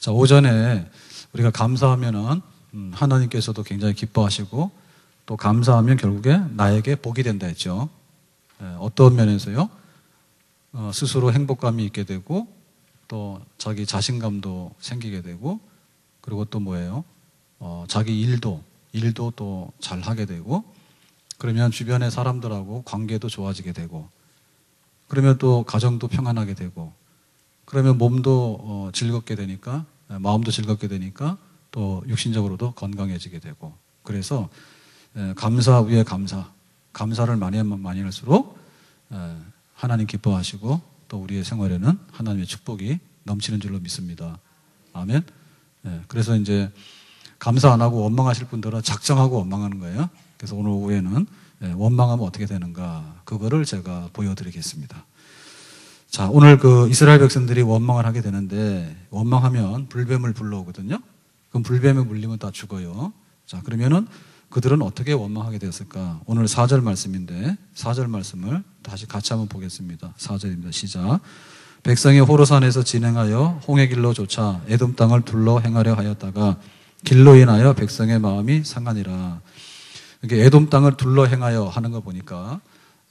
자, 오전에 우리가 감사하면은 하나님께서도 굉장히 기뻐하시고 또 감사하면 결국에 나에게 복이 된다 했죠. 어떤 면에서요? 스스로 행복감이 있게 되고 또 자기 자신감도 생기게 되고 그리고 또 뭐예요? 자기 일도 또 잘 하게 되고 그러면 주변의 사람들하고 관계도 좋아지게 되고 그러면 또 가정도 평안하게 되고 그러면 몸도 즐겁게 되니까 마음도 즐겁게 되니까 또 육신적으로도 건강해지게 되고 그래서 감사 위에 감사를 많이 하면 많이 할수록 하나님 기뻐하시고 또 우리의 생활에는 하나님의 축복이 넘치는 줄로 믿습니다. 아멘. 그래서 이제 감사 안 하고 원망하실 분들은 작정하고 원망하는 거예요. 그래서 오늘 오후에는 원망하면 어떻게 되는가 그거를 제가 보여드리겠습니다. 자, 오늘 그 이스라엘 백성들이 원망을 하게 되는데 원망하면 불뱀을 불러오거든요. 그럼 불뱀에 물리면 다 죽어요. 자, 그러면은 그들은 어떻게 원망하게 되었을까? 오늘 4절 말씀인데 4절 말씀을 다시 같이 한번 보겠습니다. 4절입니다. 시작. 백성이 호로산에서 진행하여 홍해 길로 쫓아 에돔 땅을 둘러 행하려 하였다가 길로 인하여 백성의 마음이 상하니라. 이렇게 에돔 땅을 둘러 행하여 하는 거 보니까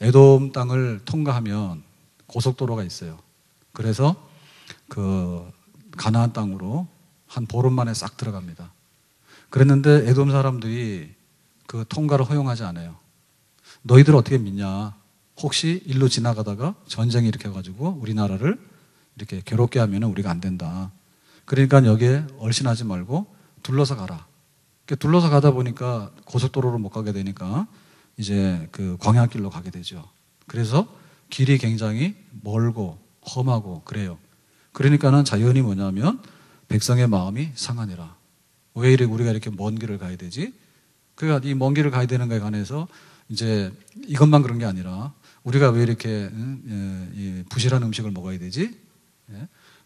에돔 땅을 통과하면 고속도로가 있어요. 그래서 그 가나안 땅으로 한 보름 만에 싹 들어갑니다. 그랬는데 에돔 사람들이 그 통과를 허용하지 않아요. 너희들 어떻게 믿냐? 혹시 일로 지나가다가 전쟁이 일으켜가지고 우리나라를 이렇게 괴롭게 하면 우리가 안 된다. 그러니까 여기에 얼씬하지 말고 둘러서 가라. 둘러서 가다 보니까 고속도로로 못 가게 되니까 이제 그 광야길로 가게 되죠. 그래서 길이 굉장히 멀고 험하고 그래요. 그러니까는 자연이 뭐냐면 백성의 마음이 상하니라. 왜 우리가 이렇게 먼 길을 가야 되지? 그러니까 이 먼 길을 가야 되는 거에 관해서 이제 이것만 그런 게 아니라 우리가 왜 이렇게 부실한 음식을 먹어야 되지?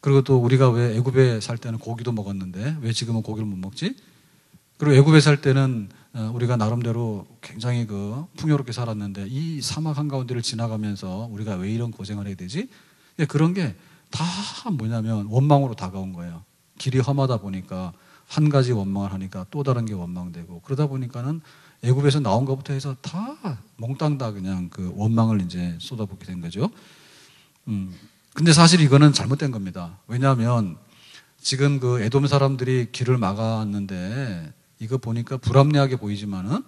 그리고 또 우리가 왜 애굽에 살 때는 고기도 먹었는데 왜 지금은 고기를 못 먹지? 그리고 애굽에 살 때는 우리가 나름대로 굉장히 그 풍요롭게 살았는데 이 사막 한가운데를 지나가면서 우리가 왜 이런 고생을 해야 되지? 그런 게 다 뭐냐면 원망으로 다가온 거예요. 길이 험하다 보니까 한 가지 원망을 하니까 또 다른 게 원망되고 그러다 보니까는 애굽에서 나온 것부터 해서 다 몽땅 다 그냥 그 원망을 이제 쏟아붓게 된 거죠. 근데 사실 이거는 잘못된 겁니다. 왜냐하면 지금 그 에돔 사람들이 길을 막았는데 이거 보니까 불합리하게 보이지만은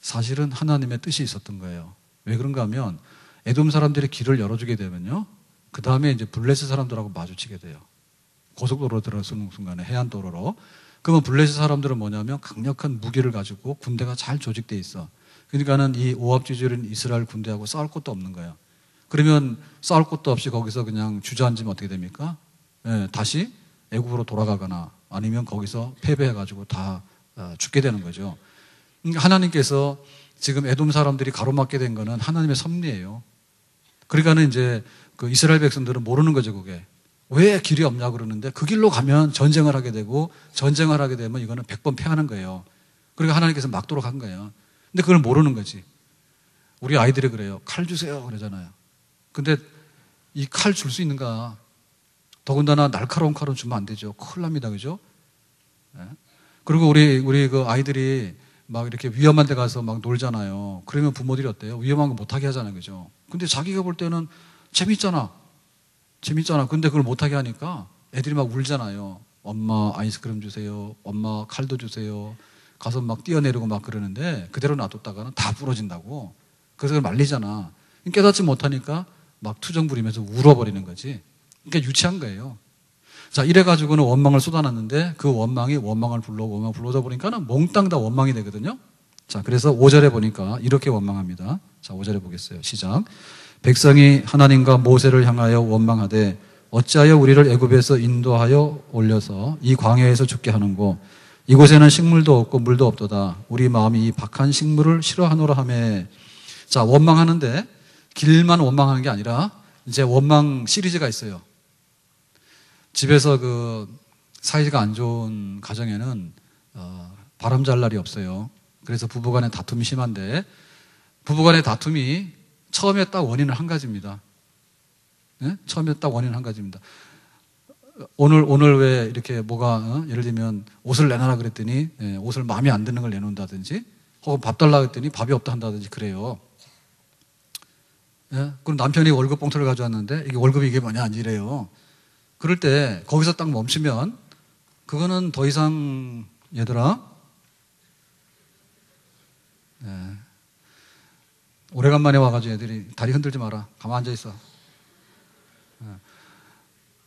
사실은 하나님의 뜻이 있었던 거예요. 왜 그런가 하면 에돔 사람들이 길을 열어주게 되면요. 그 다음에 이제 블레셋 사람들하고 마주치게 돼요. 고속도로로 들어서는 순간에 해안도로로. 그러면 블레셋 사람들은 뭐냐면 강력한 무기를 가지고 군대가 잘 조직되어 있어. 그러니까는 이 오합지졸인 이스라엘 군대하고 싸울 것도 없는 거예요. 그러면 싸울 것도 없이 거기서 그냥 주저앉으면 어떻게 됩니까? 다시 애굽으로 돌아가거나 아니면 거기서 패배해가지고 다 죽게 되는 거죠. 그러니까 하나님께서 지금 에돔 사람들이 가로막게 된 거는 하나님의 섭리예요. 그러니까는 이제 그 이스라엘 백성들은 모르는 거죠, 그게. 왜 길이 없냐 그러는데 그 길로 가면 전쟁을 하게 되고 전쟁을 하게 되면 이거는 100번 패하는 거예요. 그러니까 하나님께서 막도록 한 거예요. 근데 그걸 모르는 거지. 우리 아이들이 그래요. 칼 주세요 그러잖아요. 근데 이 칼 줄 수 있는가? 더군다나 날카로운 칼은 주면 안 되죠. 큰일 납니다. 그죠? 그리고 우리 그 아이들이 막 이렇게 위험한 데 가서 막 놀잖아요. 그러면 부모들이 어때요? 위험한 거 못하게 하잖아요. 그죠? 근데 자기가 볼 때는 재밌잖아. 근데 그걸 못하게 하니까 애들이 막 울잖아요. 엄마 아이스크림 주세요. 엄마 칼도 주세요. 가서 막 뛰어내리고 막 그러는데 그대로 놔뒀다가는 다 부러진다고. 그래서 그걸 말리잖아. 깨닫지 못하니까 막 투정 부리면서 울어버리는 거지. 그러니까 유치한 거예요. 자, 이래가지고는 원망을 쏟아놨는데 그 원망이 원망을 불러오다 보니까는 몽땅 다 원망이 되거든요. 자, 그래서 5절에 보니까 이렇게 원망합니다. 자, 5절에 보겠어요. 시작. 백성이 하나님과 모세를 향하여 원망하되 어찌하여 우리를 애굽에서 인도하여 올려서 이 광야에서 죽게 하는고 이곳에는 식물도 없고 물도 없도다. 우리 마음이 이 박한 식물을 싫어하노라 하매. 자, 원망하는데 길만 원망하는 게 아니라 이제 원망 시리즈가 있어요. 집에서 그 사이가 안 좋은 가정에는 바람 잘 날이 없어요. 그래서 부부간의 다툼이 심한데 부부간의 다툼이 처음에 딱 원인은 한 가지입니다. 네? 처음에 딱 원인은 한 가지입니다. 오늘 왜 이렇게 뭐가, 예를 들면 옷을 내놔라 그랬더니, 옷을 마음에 안 드는 걸 내놓는다든지, 혹은 밥 달라 그랬더니 밥이 없다 한다든지 그래요. 예? 그럼 남편이 월급 봉투를 가져왔는데, 월급이 이게 뭐냐, 이래요. 그럴 때, 거기서 딱 멈추면, 그거는 더 이상, 얘들아, 오래간만에 와가지고 애들이 다리 흔들지 마라. 가만 앉아있어.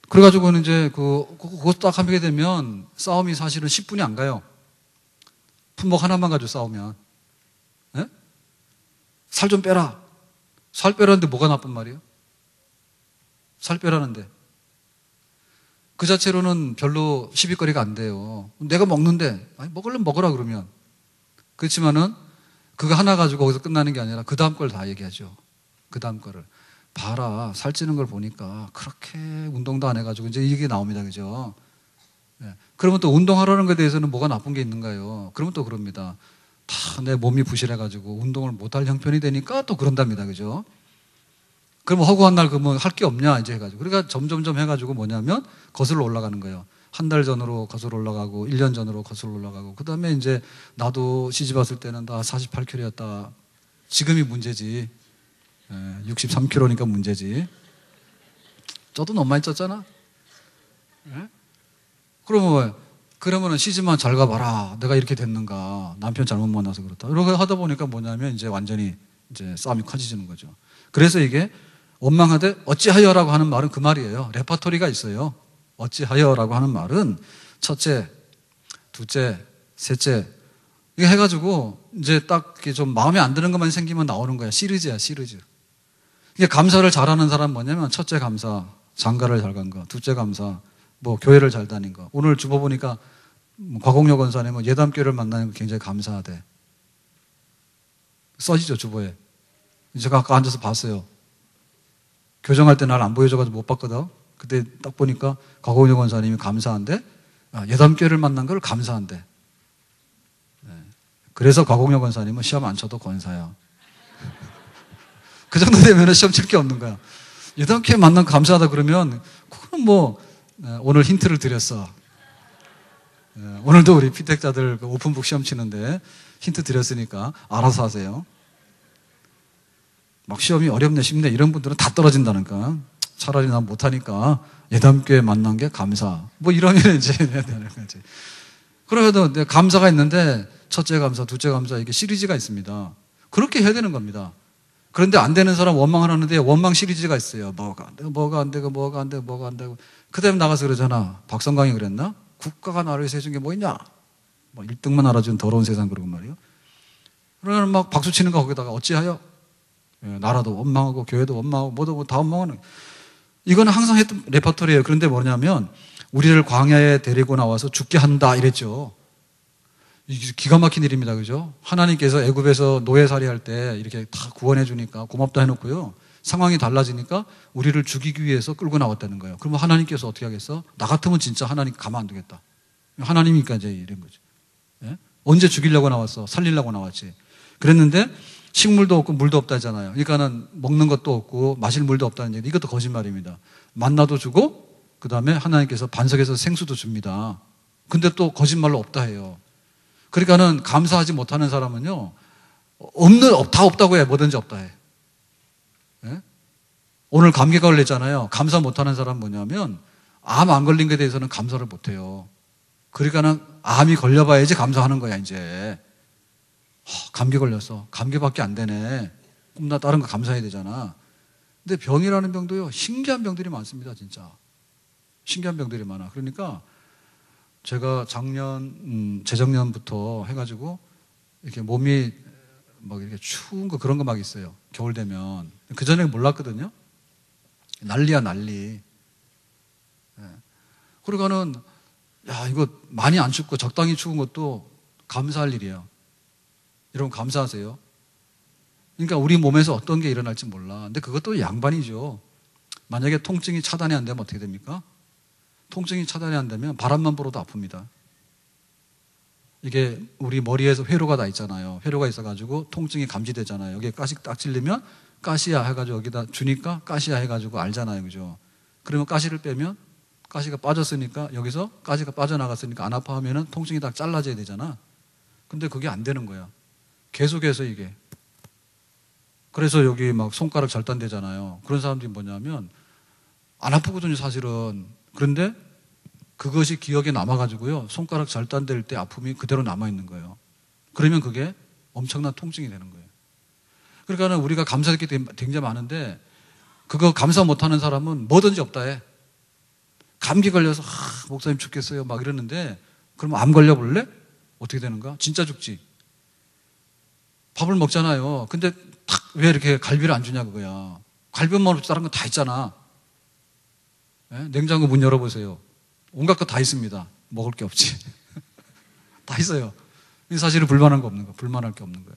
그래가지고는 이제 그거 딱 하게 되면 싸움이 사실은 10분이 안 가요. 품목 하나만 가지고 싸우면. 예? 살 좀 빼라. 살 빼라는데 뭐가 나쁜 말이에요? 살 빼라는데. 그 자체로는 별로 시비거리가 안 돼요. 내가 먹는데, 아니, 먹으려면 먹으라 그러면. 그렇지만은 그거 하나 가지고 거기서 끝나는 게 아니라 그 다음 걸 다 얘기하죠. 그 다음 거를. 봐라, 살찌는 걸 보니까 그렇게 운동도 안 해가지고 이제 이게 나옵니다. 그죠? 예. 그러면 또 운동하라는 것에 대해서는 뭐가 나쁜 게 있는가요? 그러면 또 그럽니다. 다 내 몸이 부실해가지고 운동을 못할 형편이 되니까 또 그런답니다. 그죠? 그러면 허구한 날 그러면 할 게 없냐 이제 해가지고. 그러니까 점점점 해가지고 뭐냐면 거슬러 올라가는 거예요. 한 달 전으로 거슬러 올라가고 1년 전으로 거슬러 올라가고 그 다음에 이제 나도 시집 왔을 때는 다 48kg였다. 지금이 문제지. 63kg니까 문제지. 쪄도 너무 많이 쪘잖아. 예? 그러면은 시집만 잘 가봐라. 내가 이렇게 됐는가. 남편 잘못 만나서 그렇다. 이렇게 하다 보니까 뭐냐면 이제 완전히 이제 싸움이 커지는 거죠. 그래서 이게 원망하되 어찌하여라고 하는 말은 그 말이에요. 레파토리가 있어요. 어찌하여라고 하는 말은 첫째, 둘째, 셋째 이게 해가지고 이제 딱 좀 마음에 안 드는 것만 생기면 나오는 거야. 시리즈야, 시리즈. 이게 감사를 잘하는 사람은 뭐냐면 첫째 감사, 장가를 잘 간 거. 둘째 감사, 뭐 교회를 잘 다닌 거. 오늘 주보 보니까 과곡역 원사님은 예담교회를 만나는 거 굉장히 감사하대. 써지죠, 주보에. 제가 아까 앉아서 봤어요. 교정할 때 날 안 보여줘가지고 못 봤거든. 그때 딱 보니까 과곡역 원사님이 감사한데, 예담교회를 만난 걸 감사한데. 그래서 과곡역 원사님은 시험 안 쳐도 권사야. 그 정도 되면 시험 칠 게 없는 거야. 예담교회 만난 거 감사하다 그러면, 그거는 뭐, 오늘 힌트를 드렸어. 오늘도 우리 피택자들 오픈북 시험 치는데 힌트 드렸으니까 알아서 하세요. 막 시험이 어렵네, 쉽네, 이런 분들은 다 떨어진다니까. 차라리 난 못하니까 예담교회 만난 게 감사. 뭐 이러면 이제 해야 되는 거지. 그래도 감사가 있는데 첫째 감사, 둘째 감사 이게 시리즈가 있습니다. 그렇게 해야 되는 겁니다. 그런데 안 되는 사람 원망을 하는데 원망 시리즈가 있어요. 뭐가 안 되고, 뭐가 안 되고, 뭐가 안 되고, 뭐가 안 되고. 그 다음에 나가서 그러잖아. 박성광이 그랬나? 국가가 나를 위해서 해준 게 뭐 있냐? 뭐 1등만 알아준 더러운 세상 그러고 말이에요. 그러면 막 박수 치는 거 거기다가 어찌하여? 나라도 원망하고 교회도 원망하고 뭐도 다 원망하는. 이거는 항상 했던 레퍼토리예요. 그런데 뭐냐면 우리를 광야에 데리고 나와서 죽게 한다 이랬죠. 이게 기가 막힌 일입니다. 그죠? 하나님께서 애굽에서 노예살이 할 때 이렇게 다 구원해 주니까 고맙다 해놓고요. 상황이 달라지니까 우리를 죽이기 위해서 끌고 나왔다는 거예요. 그러면 하나님께서 어떻게 하겠어? 나 같으면 진짜 하나님 가만 안 두겠다. 하나님이니까 이제 이런 거죠. 예? 언제 죽이려고 나왔어? 살리려고 나왔지. 그랬는데 식물도 없고 물도 없다 하잖아요. 그러니까는 먹는 것도 없고 마실 물도 없다는 얘기. 이것도 거짓말입니다. 만나도 주고 그 다음에 하나님께서 반석에서 생수도 줍니다. 근데 또 거짓말로 없다 해요. 그러니까는 감사하지 못하는 사람은요, 다 없다고 해. 뭐든지 없다 해. 예? 오늘 감기가 걸렸잖아요. 감사 못하는 사람은 뭐냐면, 암 안 걸린 것에 대해서는 감사를 못해요. 그러니까는 암이 걸려봐야지 감사하는 거야, 이제. 감기 걸렸어. 감기밖에 안 되네. 그럼 나 다른 거 감사해야 되잖아. 근데 병이라는 병도요, 신기한 병들이 많습니다, 진짜. 신기한 병들이 많아. 그러니까, 제가 재작년부터 해가지고, 이렇게 몸이 막 이렇게 추운 거 그런 거 막 있어요. 겨울 되면. 그전에 몰랐거든요. 난리야, 난리. 그러니까는, 야, 이거 많이 안 춥고 적당히 추운 것도 감사할 일이에요. 여러분, 감사하세요. 그러니까 우리 몸에서 어떤 게 일어날지 몰라. 근데 그것도 양반이죠. 만약에 통증이 차단이 안 되면 어떻게 됩니까? 통증이 차단이 안 되면 바람만 불어도 아픕니다. 이게 우리 머리에서 회로가 다 있잖아요. 회로가 있어가지고 통증이 감지되잖아요. 여기에 가시 딱 찔리면 가시야 해가지고 여기다 주니까 가시야 해가지고 알잖아요. 그죠? 그러면 가시를 빼면 가시가 빠졌으니까 여기서 가시가 빠져나갔으니까 안 아파하면은 통증이 딱 잘라져야 되잖아. 근데 그게 안 되는 거야. 계속해서 이게. 그래서 여기 막 손가락 절단되잖아요. 그런 사람들이 뭐냐면 안 아프거든요, 사실은. 그런데 그것이 기억에 남아가지고요. 손가락 절단될 때 아픔이 그대로 남아있는 거예요. 그러면 그게 엄청난 통증이 되는 거예요. 그러니까 우리가 감사할 게 굉장히 많은데 그거 감사 못하는 사람은 뭐든지 없다 해. 감기 걸려서 목사님 죽겠어요 막 이러는데 그러면 암 걸려볼래? 어떻게 되는가? 진짜 죽지. 밥을 먹잖아요. 근데 탁 왜 이렇게 갈비를 안 주냐 그거야. 갈비만 없이 다른 건 다 있잖아. 네? 냉장고 문 열어보세요. 온갖 거 다 있습니다. 먹을 게 없지. 다 있어요. 사실은 불만한 거 없는 거, 불만할 게 없는 거예요.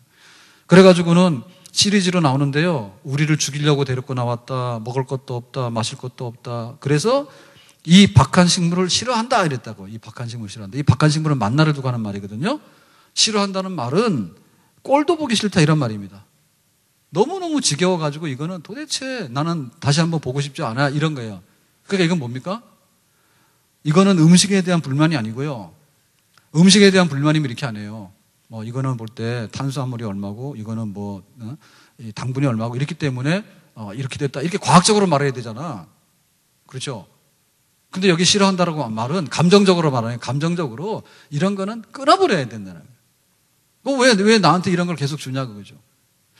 그래가지고는 시리즈로 나오는데요. 우리를 죽이려고 데리고 나왔다. 먹을 것도 없다. 마실 것도 없다. 그래서 이 박한 식물을 싫어한다 이랬다고. 이 박한 식물을 싫어한다. 이 박한 식물은 만나를 두고 하는 말이거든요. 싫어한다는 말은 꼴도 보기 싫다 이런 말입니다. 너무너무 지겨워가지고 이거는 도대체 나는 다시 한번 보고 싶지 않아 이런 거예요. 그러니까 이건 뭡니까? 이거는 음식에 대한 불만이 아니고요. 음식에 대한 불만이면 이렇게 안 해요. 뭐 이거는 볼 때 탄수화물이 얼마고 이거는 뭐 당분이 얼마고 이렇기 때문에 이렇게 됐다 이렇게 과학적으로 말해야 되잖아. 그렇죠? 근데 여기 싫어한다라고 말은 감정적으로 말하는 감정적으로 이런 거는 끊어버려야 된다는 거예요. 왜 나한테 이런 걸 계속 주냐 그거죠.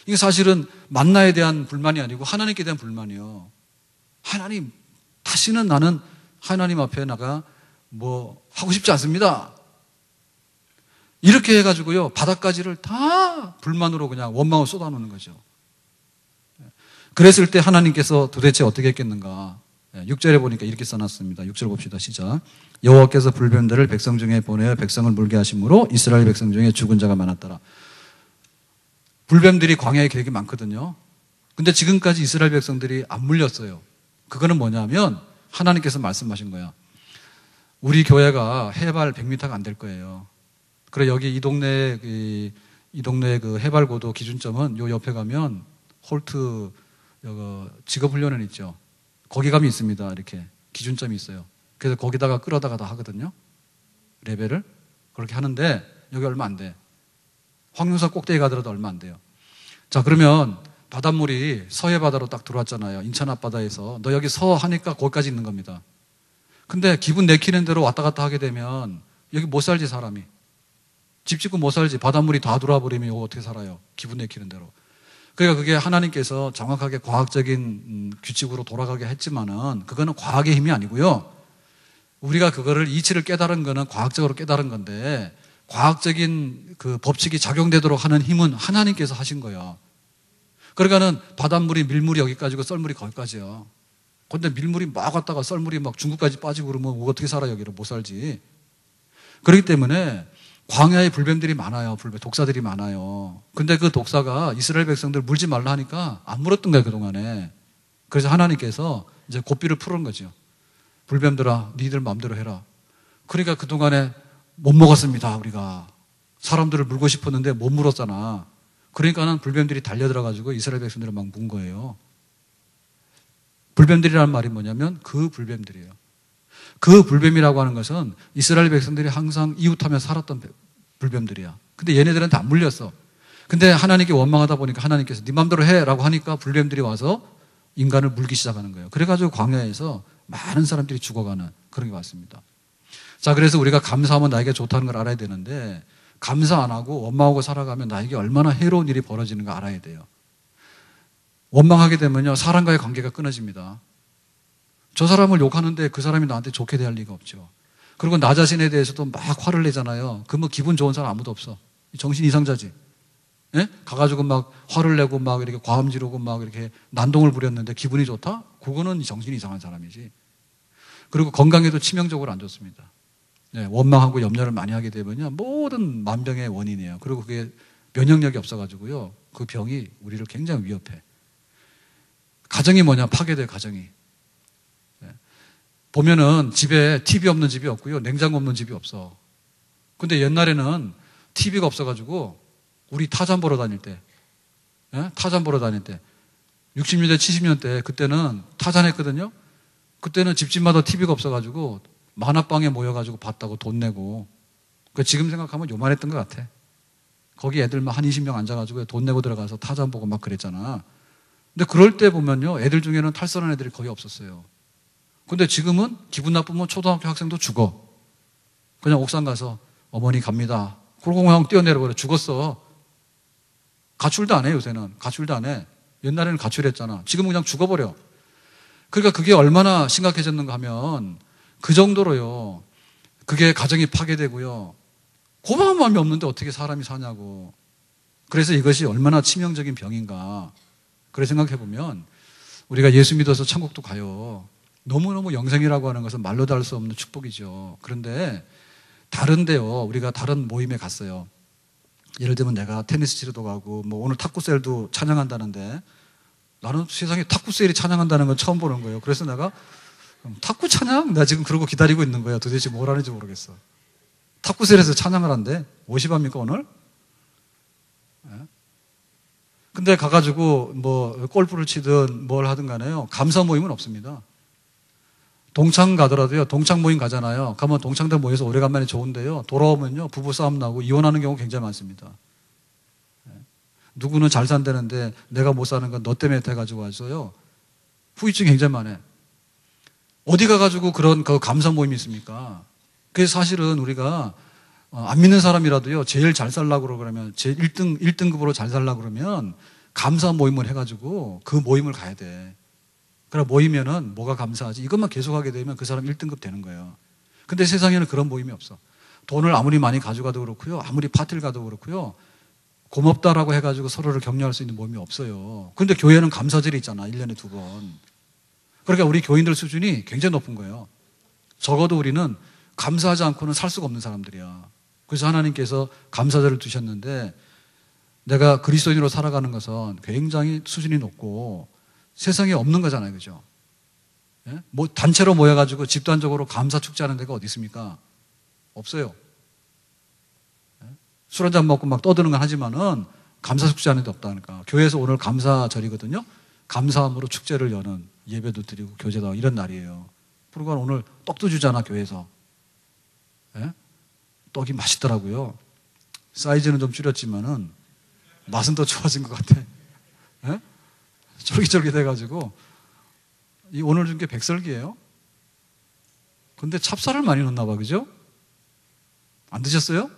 이게 사실은 만나에 대한 불만이 아니고 하나님께 대한 불만이요. 하나님 다시는 나는 하나님 앞에 나가 뭐 하고 싶지 않습니다. 이렇게 해가지고요 바닥가지를 다 불만으로 그냥 원망을 쏟아놓는 거죠. 그랬을 때 하나님께서 도대체 어떻게 했겠는가. 6절에 보니까 이렇게 써놨습니다. 6절 봅시다. 시작. 여호와께서 불뱀들을 백성 중에 보내어 백성을 물게 하심으로 이스라엘 백성 중에 죽은 자가 많았더라. 불뱀들이 광야에 되게 많거든요. 근데 지금까지 이스라엘 백성들이 안 물렸어요. 그거는 뭐냐면 하나님께서 말씀하신 거야. 우리 교회가 해발 100m가 안 될 거예요. 그래 여기 이 동네 그 해발고도 기준점은 요 옆에 가면 홀트 직업훈련원 있죠. 거기 가면 있습니다. 이렇게 기준점이 있어요. 그래서 거기다가 끌어다가 다 하거든요. 레벨을 그렇게 하는데 여기 얼마 안 돼. 황룡산 꼭대기 가더라도 얼마 안 돼요. 자 그러면 바닷물이 서해 바다로 딱 들어왔잖아요. 인천 앞바다에서 너 여기 서 하니까 거기까지 있는 겁니다. 근데 기분 내키는 대로 왔다 갔다 하게 되면 여기 못 살지 사람이. 집 짓고 못 살지. 바닷물이 다 들어와 버리면 여기 어떻게 살아요. 기분 내키는 대로. 그러니까 그게 하나님께서 정확하게 과학적인 규칙으로 돌아가게 했지만은 그거는 과학의 힘이 아니고요. 우리가 그거를 이치를 깨달은 거는 과학적으로 깨달은 건데 과학적인 그 법칙이 작용되도록 하는 힘은 하나님께서 하신 거예요. 그러니까는 바닷물이 밀물이 여기까지고 썰물이 거기까지요. 근데 밀물이 막 왔다가 썰물이 막 중국까지 빠지고 그러면 어떻게 살아 여기를 못 살지. 그렇기 때문에 광야에 불뱀들이 많아요. 독사들이 많아요. 근데 그 독사가 이스라엘 백성들 물지 말라 하니까 안 물었던 거예요, 그동안에. 그래서 하나님께서 이제 고삐를 풀은 거죠. 불뱀들아, 니들 마음대로 해라. 그러니까 그동안에 못 먹었습니다, 우리가. 사람들을 물고 싶었는데 못 물었잖아. 그러니까는 불뱀들이 달려들어가지고 이스라엘 백성들을 막 문 거예요. 불뱀들이라는 말이 뭐냐면 그 불뱀들이에요. 그 불뱀이라고 하는 것은 이스라엘 백성들이 항상 이웃하며 살았던 불뱀들이야. 근데 얘네들한테 안 물렸어. 근데 하나님께 원망하다 보니까 하나님께서 네 맘대로 해라고 하니까 불뱀들이 와서 인간을 물기 시작하는 거예요. 그래가지고 광야에서 많은 사람들이 죽어가는 그런 게 왔습니다. 자, 그래서 우리가 감사하면 나에게 좋다는 걸 알아야 되는데 감사 안 하고 원망하고 살아가면 나에게 얼마나 해로운 일이 벌어지는 거 알아야 돼요. 원망하게 되면요 사람과의 관계가 끊어집니다. 저 사람을 욕하는데 그 사람이 나한테 좋게 대할 리가 없죠. 그리고 나 자신에 대해서도 막 화를 내잖아요. 그 뭐 기분 좋은 사람 아무도 없어. 정신 이상자지. 예? 가가지고 막 화를 내고 막 이렇게 과음 지르고 막 이렇게 난동을 부렸는데 기분이 좋다? 그거는 정신이 이상한 사람이지. 그리고 건강에도 치명적으로 안 좋습니다. 예, 원망하고 염려를 많이 하게 되면요 모든 만병의 원인이에요. 그리고 그게 면역력이 없어가지고요 그 병이 우리를 굉장히 위협해. 가정이 뭐냐? 파괴돼요, 가정이. 보면은 집에 TV 없는 집이 없고요. 냉장고 없는 집이 없어. 근데 옛날에는 TV가 없어가지고 우리 타잔 보러 다닐 때, 타잔 보러 다닐 때 60년대, 70년대 그때는 타잔 했거든요. 그때는 집집마다 TV가 없어가지고 만화방에 모여가지고 봤다고 돈 내고. 지금 생각하면 요만했던 것 같아. 거기 애들 한 20명 앉아가지고 돈 내고 들어가서 타잔 보고 막 그랬잖아. 근데 그럴 때 보면요, 애들 중에는 탈선한 애들이 거의 없었어요. 근데 지금은 기분 나쁘면 초등학교 학생도 죽어. 그냥 옥상 가서 어머니 갑니다. 그러고 그냥 뛰어내려버려. 죽었어. 가출도 안 해, 요새는. 가출도 안 해. 옛날에는 가출했잖아. 지금은 그냥 죽어버려. 그러니까 그게 얼마나 심각해졌는가 하면 그 정도로요. 그게 가정이 파괴되고요. 고마운 마음이 없는데 어떻게 사람이 사냐고. 그래서 이것이 얼마나 치명적인 병인가. 그래 생각해보면 우리가 예수 믿어서 천국도 가요. 너무너무 영생이라고 하는 것은 말로 다 할 수 없는 축복이죠. 그런데 다른데요. 우리가 다른 모임에 갔어요. 예를 들면 내가 테니스 치러도 가고 뭐 오늘 탁구셀도 찬양한다는데 나는 세상에 탁구셀이 찬양한다는 건 처음 보는 거예요. 그래서 내가 탁구 찬양? 나 지금 그러고 기다리고 있는 거예요. 도대체 뭘 하는지 모르겠어. 탁구셀에서 찬양을 한대? 무엇이합니까 오늘? 근데 가가지고 뭐 골프를 치든 뭘 하든 간에요. 감사 모임은 없습니다. 동창 가더라도요. 동창 모임 가잖아요. 가면 동창들 모여서 오래간만에 좋은데요. 돌아오면요. 부부싸움 나고 이혼하는 경우 굉장히 많습니다. 누구는 잘 산다는데 내가 못 사는 건 너 때문에 돼가지고 와서요. 후유증이 굉장히 많아요. 어디 가가지고 그런 그 감사 모임이 있습니까? 그래서 사실은 우리가 안 믿는 사람이라도요. 제일 잘 살라고 그러면 제일 1등급으로 잘 살라고 그러면 감사 모임을 해가지고 그 모임을 가야 돼. 그럼 모이면은 뭐가 감사하지? 이것만 계속하게 되면 그 사람 1등급 되는 거예요. 근데 세상에는 그런 모임이 없어. 돈을 아무리 많이 가져가도 그렇고요. 아무리 파티를 가도 그렇고요. 고맙다라고 해가지고 서로를 격려할 수 있는 모임이 없어요. 근데 교회는 감사절이 있잖아. 1년에 2번. 그러니까 우리 교인들 수준이 굉장히 높은 거예요. 적어도 우리는 감사하지 않고는 살 수가 없는 사람들이야. 그래서 하나님께서 감사절을 두셨는데 내가 그리스도인으로 살아가는 것은 굉장히 수준이 높고 세상에 없는 거잖아요. 그죠? 예? 뭐 단체로 모여가지고 집단적으로 감사 축제하는 데가 어디 있습니까? 없어요. 예? 술 한잔 먹고 막 떠드는 건 하지만은 감사 축제하는 데 없다니까. 교회에서 오늘 감사절이거든요. 감사함으로 축제를 여는 예배도 드리고 교제도 하고 이런 날이에요. 그리고 오늘 떡도 주잖아, 교회에서. 예? 떡이 맛있더라고요. 사이즈는 좀 줄였지만은 맛은 더 좋아진 것 같아. 예? 쫄깃쫄깃해가지고 오늘 준 게 백설기예요. 근데 찹쌀을 많이 넣나 봐, 그죠? 안 드셨어요?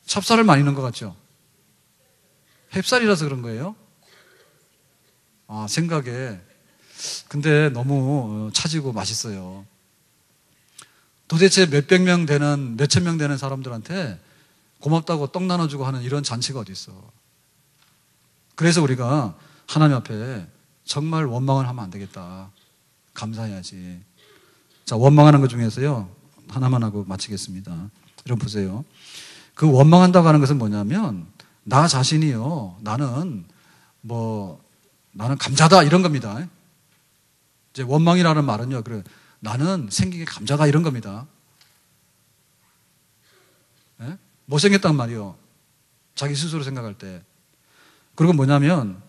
찹쌀을 많이 넣은 것 같죠? 햅쌀이라서 그런 거예요? 아, 생각에. 근데 너무 차지고 맛있어요. 도대체 몇백 명 되는, 몇천 명 되는 사람들한테 고맙다고 떡 나눠주고 하는 이런 잔치가 어디 있어. 그래서 우리가 하나님 앞에 정말 원망을 하면 안 되겠다. 감사해야지. 자, 원망하는 것 중에서요. 하나만 하고 마치겠습니다. 여러분 보세요. 그 원망한다고 하는 것은 뭐냐면 나 자신이요. 나는 감자다 이런 겁니다. 이제 원망이라는 말은요. 그래. 나는 생긴 게 감자다 이런 겁니다. 예? 못생겼단 말이요. 자기 스스로 생각할 때. 그리고 뭐냐면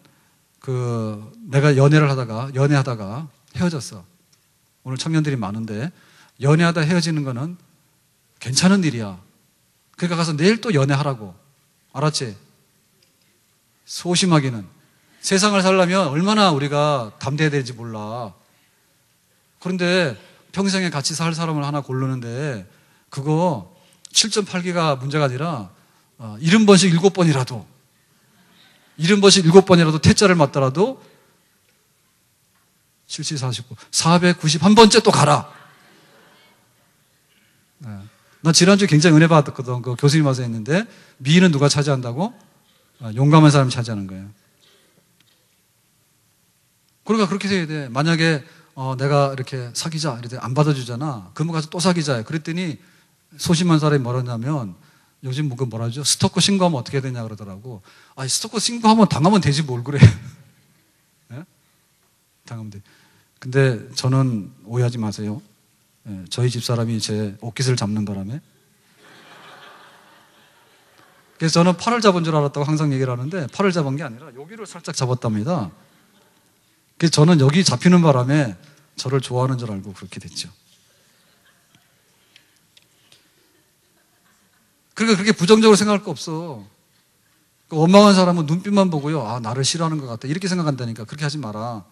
내가 연애하다가 헤어졌어. 오늘 청년들이 많은데 연애하다 헤어지는 거는 괜찮은 일이야. 그러니까 가서 내일 또 연애하라고. 알았지? 소심하기는. 세상을 살려면 얼마나 우리가 담대해야 될지 몰라. 그런데 평생에 같이 살 사람을 하나 고르는데 그거 7.8기가 문제가 아니라 70번씩 7번이라도 70번씩 7번이라도 태자를 맞더라도 77, 49, 491번째 또 가라. 네. 나 지난주에 굉장히 은혜 받았거든. 그 교수님 와서 했는데 미인은 누가 차지한다고? 용감한 사람이 차지하는 거예요. 그러니까 그렇게 해야 돼. 만약에 내가 이렇게 사귀자 이렇게 안 받아주잖아. 그러면 가서 또 사귀자. 그랬더니 소심한 사람이 뭐라냐면 요즘 뭐라 하죠? 스토커 신고하면 어떻게 되냐 그러더라고. 아니 스토커 신고하면 당하면 되지 뭘 그래. 네? 당하면 돼. 근데 저는 오해하지 마세요. 네, 저희 집사람이 제 옷깃을 잡는 바람에. 그래서 저는 팔을 잡은 줄 알았다고 항상 얘기를 하는데 팔을 잡은 게 아니라 여기를 살짝 잡았답니다. 그래서 저는 여기 잡히는 바람에 저를 좋아하는 줄 알고 그렇게 됐죠. 그러니까 그렇게 부정적으로 생각할 거 없어. 원망한 사람은 눈빛만 보고요. 아, 나를 싫어하는 것 같다. 이렇게 생각한다니까. 그렇게 하지 마라.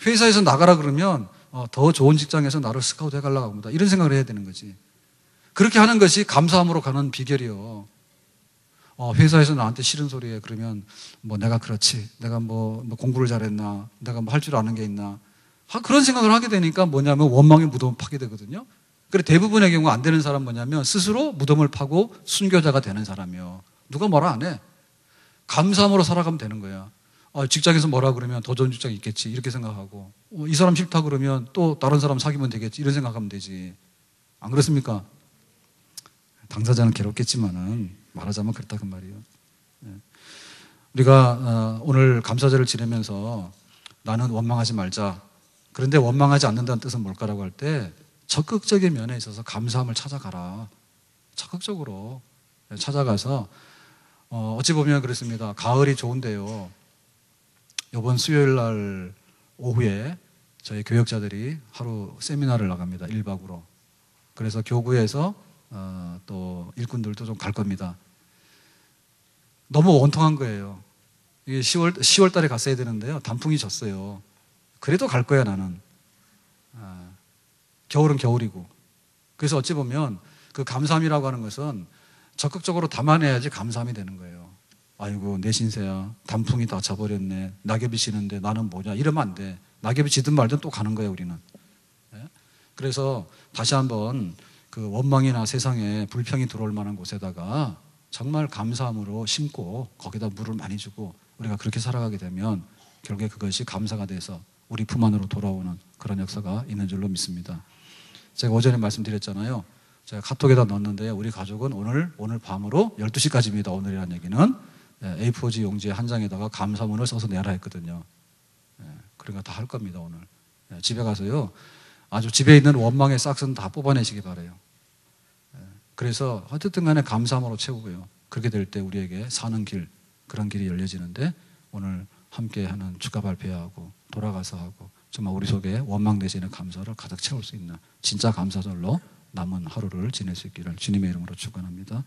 회사에서 나가라 그러면 더 좋은 직장에서 나를 스카우트 해가려고 합니다. 이런 생각을 해야 되는 거지. 그렇게 하는 것이 감사함으로 가는 비결이요. 회사에서 나한테 싫은 소리 해. 그러면 내가 그렇지. 내가 공부를 잘했나. 내가 할 줄 아는 게 있나. 그런 생각을 하게 되니까 뭐냐면 원망의 무덤을 파게 되거든요. 그래 대부분의 경우 안 되는 사람 뭐냐면 스스로 무덤을 파고 순교자가 되는 사람이요. 누가 뭐라 안 해. 감사함으로 살아가면 되는 거야. 직장에서 뭐라 그러면 더 좋은 직장이 있겠지 이렇게 생각하고 이 사람 싫다 그러면 또 다른 사람 사귀면 되겠지 이런 생각하면 되지. 안 그렇습니까? 당사자는 괴롭겠지만은 말하자면 그렇다 그 말이에요. 우리가 오늘 감사절을 지내면서 나는 원망하지 말자. 그런데 원망하지 않는다는 뜻은 뭘까라고 할 때 적극적인 면에 있어서 감사함을 찾아가라. 적극적으로 찾아가서 어찌 보면 그렇습니다. 가을이 좋은데요. 이번 수요일 날 오후에 저희 교역자들이 하루 세미나를 나갑니다. 1박으로. 그래서 교구에서 또 일꾼들도 좀 갈 겁니다. 너무 원통한 거예요. 이게 10월 달에 갔어야 되는데요. 단풍이 졌어요. 그래도 갈 거야 나는. 겨울은 겨울이고. 그래서 어찌 보면 그 감사함이라고 하는 것은 적극적으로 담아내야지 감사함이 되는 거예요. 아이고 내 신세야. 단풍이 다 져버렸네. 낙엽이 지는데 나는 뭐냐. 이러면 안 돼. 낙엽이 지든 말든 또 가는 거예요 우리는. 그래서 다시 한번 그 원망이나 세상에 불평이 들어올 만한 곳에다가 정말 감사함으로 심고 거기다 물을 많이 주고 우리가 그렇게 살아가게 되면 결국에 그것이 감사가 돼서 우리 품 안으로 돌아오는 그런 역사가 있는 줄로 믿습니다. 제가 오전에 말씀드렸잖아요. 제가 카톡에다 넣었는데 우리 가족은 오늘 밤으로 12시까지입니다. 오늘이라는 얘기는 A4지 용지에 한 장에다가 감사문을 써서 내라 했거든요. 그러니까 다 할 겁니다. 오늘. 집에 가서요. 아주 집에 있는 원망의 싹은 다 뽑아내시기 바라요. 그래서 어쨌든 간에 감사함으로 채우고요. 그렇게 될 때 우리에게 사는 길, 그런 길이 열려지는데 오늘 함께 하는 축가 발표하고 돌아가서 하고 정말 우리 속에 원망 대신에 감사를 가득 채울 수 있는 진짜 감사절로 남은 하루를 지낼 수 있기를 주님의 이름으로 축원합니다.